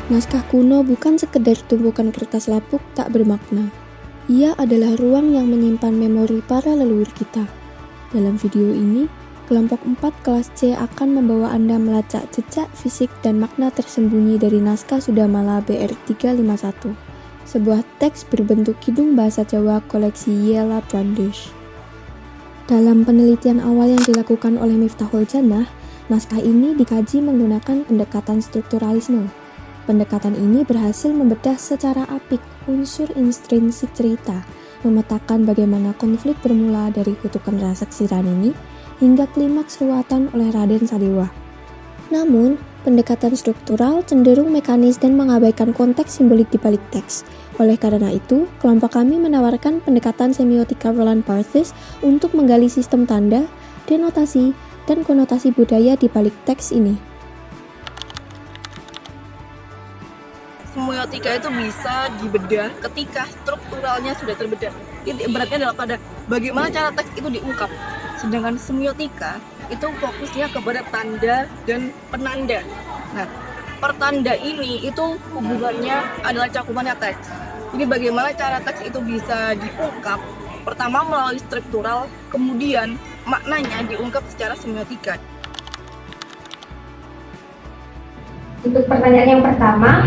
Naskah kuno bukan sekedar tumpukan kertas lapuk tak bermakna. Ia adalah ruang yang menyimpan memori para leluhur kita. Dalam video ini, kelompok 4 kelas C akan membawa Anda melacak jejak fisik dan makna tersembunyi dari naskah Sudamala BR 351, sebuah teks berbentuk kidung bahasa Jawa koleksi Yella Brandesh. Dalam penelitian awal yang dilakukan oleh Miftahul Jannah, naskah ini dikaji menggunakan pendekatan strukturalisme. Pendekatan ini berhasil membedah secara apik unsur intrinsik cerita, memetakan bagaimana konflik bermula dari kutukan raksasa Ranini hingga klimaks ruatan oleh Raden Sadewa. Namun, pendekatan struktural cenderung mekanis dan mengabaikan konteks simbolik di balik teks. Oleh karena itu, kelompok kami menawarkan pendekatan semiotika Roland Barthes untuk menggali sistem tanda, denotasi, dan konotasi budaya di balik teks ini. Semiotika itu bisa dibedah ketika strukturalnya sudah terbedah. Ini ibaratnya adalah pada bagaimana cara teks itu diungkap. Sedangkan semiotika itu fokusnya kepada tanda dan penanda. Nah, pertanda ini itu hubungannya adalah cakupannya teks. Jadi bagaimana cara teks itu bisa diungkap? Pertama melalui struktural, kemudian maknanya diungkap secara semiotika. Untuk pertanyaan yang pertama,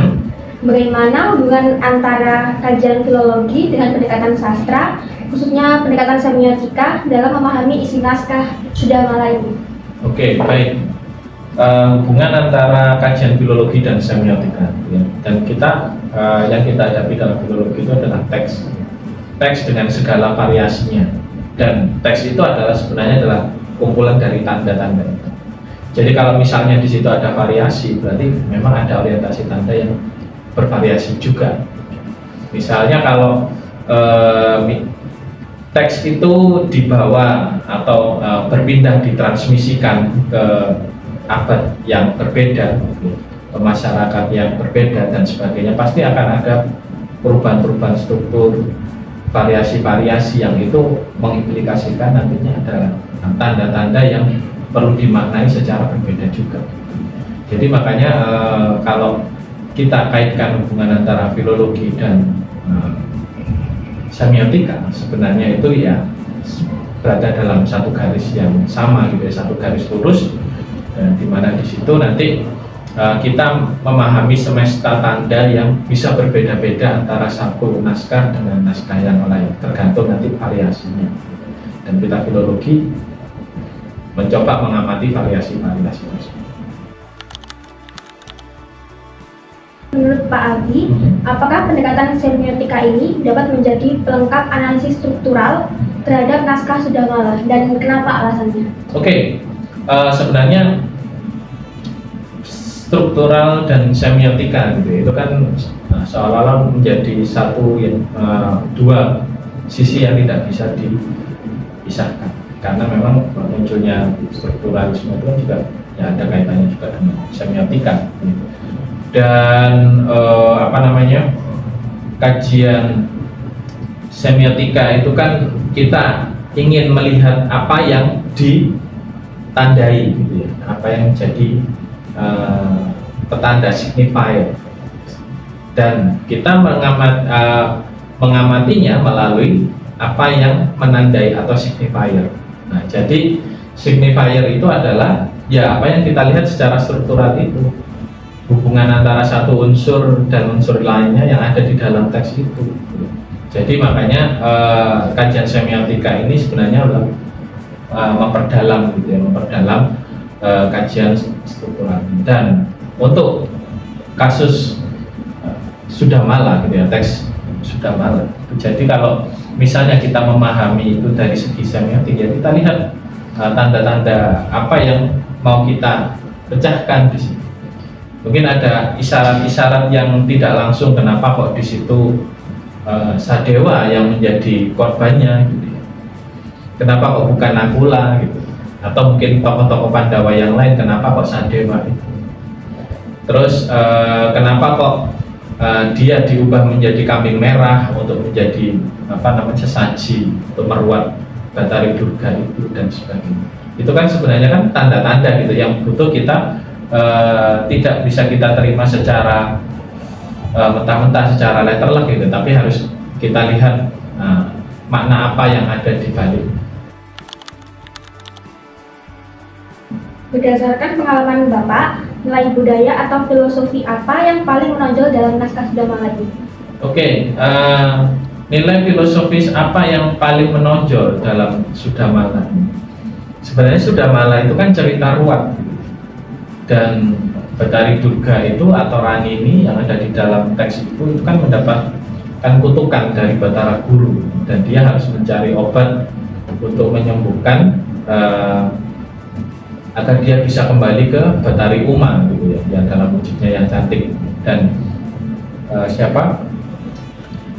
bagaimana hubungan antara kajian filologi dengan pendekatan sastra, khususnya pendekatan semiotika dalam memahami isi naskah Sudamala ini? Oke, baik. Hubungan antara kajian filologi dan semiotika, ya. Dan kita yang kita hadapi dalam filologi itu adalah teks dengan segala variasinya, dan teks itu adalah sebenarnya adalah kumpulan dari tanda-tanda. Jadi kalau misalnya di situ ada variasi, berarti memang ada orientasi tanda yang bervariasi juga. Misalnya kalau teks itu dibawa atau berpindah ditransmisikan ke abad yang berbeda, ke masyarakat yang berbeda dan sebagainya, pasti akan ada perubahan-perubahan struktur, variasi-variasi yang itu mengimplikasikan nantinya adalah tanda-tanda yang perlu dimaknai secara berbeda juga. Jadi makanya kalau kita kaitkan hubungan antara filologi dan semiotika, sebenarnya itu ya berada dalam satu garis yang sama gitu, satu garis lurus, dan dimana di situ nanti kita memahami semesta tanda yang bisa berbeda-beda antara satu naskah dengan naskah yang lain, tergantung nanti variasinya. Dan kita filologi mencoba mengamati variasi-variasi tersebut. Menurut Pak Aldi, apakah pendekatan semiotika ini dapat menjadi pelengkap analisis struktural terhadap naskah Sudamala, dan kenapa alasannya? Oke, sebenarnya struktural dan semiotika gitu, itu kan seolah-olah menjadi satu yang dua sisi yang tidak bisa dipisahkan, karena memang munculnya strukturalisme itu kan juga ya ada kaitannya juga dengan semiotika gitu. Dan kajian semiotika itu kan kita ingin melihat apa yang ditandai gitu ya, apa yang jadi petanda signifier, dan kita mengamatinya melalui apa yang menandai atau signifier. Nah, jadi signifier itu adalah ya apa yang kita lihat secara struktural itu, hubungan antara satu unsur dan unsur lainnya yang ada di dalam teks itu. Jadi makanya kajian semiotika ini sebenarnya adalah memperdalam gitu ya, memperdalam kajian struktural. Dan untuk kasus Sudamala gitu ya, teks Sudamala. Jadi kalau misalnya kita memahami itu dari segi semiotik, ya kita lihat tanda-tanda apa yang mau kita pecahkan di sini. Mungkin ada isyarat-isyarat yang tidak langsung, kenapa kok di situ Sadewa yang menjadi korbannya gitu ya. Kenapa kok bukan Nakula gitu. Atau mungkin tokoh-tokoh Pandawa yang lain, kenapa kok Sadewa itu. Terus kenapa kok dia diubah menjadi kambing merah untuk menjadi sesaji untuk meruat Batari Durga itu dan sebagainya. Itu kan sebenarnya kan tanda-tanda gitu yang butuh kita tidak bisa kita terima secara mentah-mentah secara letterlek gitu, tapi harus kita lihat makna apa yang ada di balik. Berdasarkan pengalaman Bapak, nilai budaya atau filosofi apa yang paling menonjol dalam naskah Sudamala ini? Oke, nilai filosofis apa yang paling menonjol dalam Sudamala? Sebenarnya Sudamala itu kan cerita ruwat, dan Betari Durga itu atau Ranini yang ada di dalam teks itu kan mendapatkan kutukan dari Batara Guru, dan dia harus mencari obat untuk menyembuhkan agar dia bisa kembali ke Batari Uma gitu ya, yang dalam wujudnya yang cantik. Dan siapa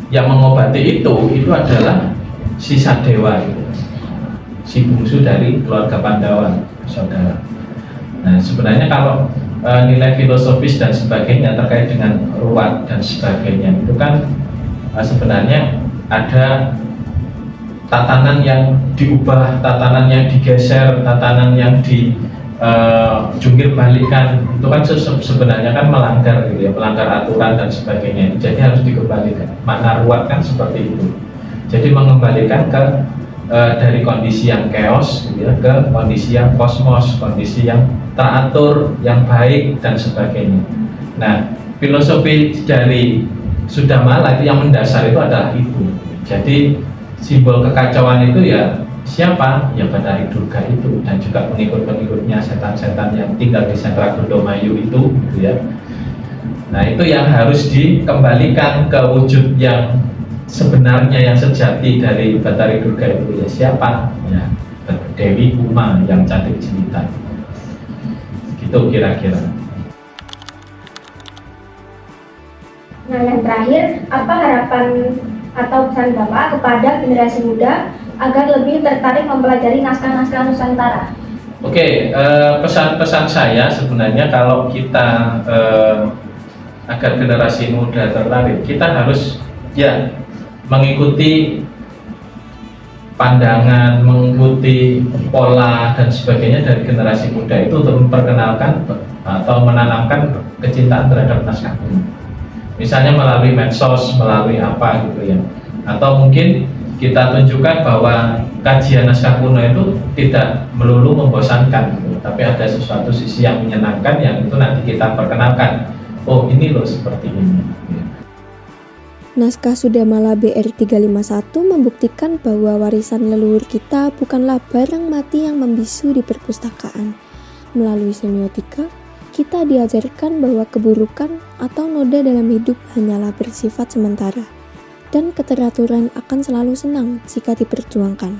yang mengobati itu adalah si Sadewa gitu, si bungsu dari keluarga Pandawa, saudara. Nah, sebenarnya kalau nilai filosofis dan sebagainya terkait dengan ruwat dan sebagainya itu kan sebenarnya ada tatanan yang diubah, tatanan yang digeser, tatanan yang dijungkir balikan, itu kan sebenarnya kan melanggar gitu ya, melanggar aturan dan sebagainya. Jadi harus dikembalikan. Makna ruwat kan seperti itu. Jadi mengembalikan ke dari kondisi yang chaos gitu ya, ke kondisi yang kosmos, kondisi yang teratur, yang baik dan sebagainya. Nah, filosofi dari Sudamala itu yang mendasar itu adalah itu. Jadi simbol kekacauan itu ya siapa? Ya Betari Durga itu, dan juga pengikut-pengikutnya, setan-setan yang tinggal di sentra Gondomayu itu gitu ya. Nah, itu yang harus dikembalikan ke wujud yang sebenarnya, yang sejati dari Betari Durga itu ya siapa? Ya Dewi Uma yang cantik jelita. Gitu kira-kira. Nah, yang terakhir, apa harapan atau pesan Bapak kepada generasi muda agar lebih tertarik mempelajari naskah-naskah Nusantara? Oke, pesan-pesan saya sebenarnya kalau kita agar generasi muda tertarik, kita harus ya mengikuti pandangan, mengikuti pola dan sebagainya dari generasi muda itu untuk memperkenalkan atau menanamkan kecintaan terhadap naskah kuno. Misalnya melalui medsos, melalui apa gitu ya. Atau mungkin kita tunjukkan bahwa kajian naskah kuno itu tidak melulu membosankan gitu, tapi ada sesuatu sisi yang menyenangkan yang itu nanti kita perkenalkan. Oh, ini loh seperti ini. Naskah Sudamala BR351 membuktikan bahwa warisan leluhur kita bukanlah barang mati yang membisu di perpustakaan. Melalui semiotika, kita diajarkan bahwa keburukan atau noda dalam hidup hanyalah bersifat sementara, dan keteraturan akan selalu senang jika diperjuangkan.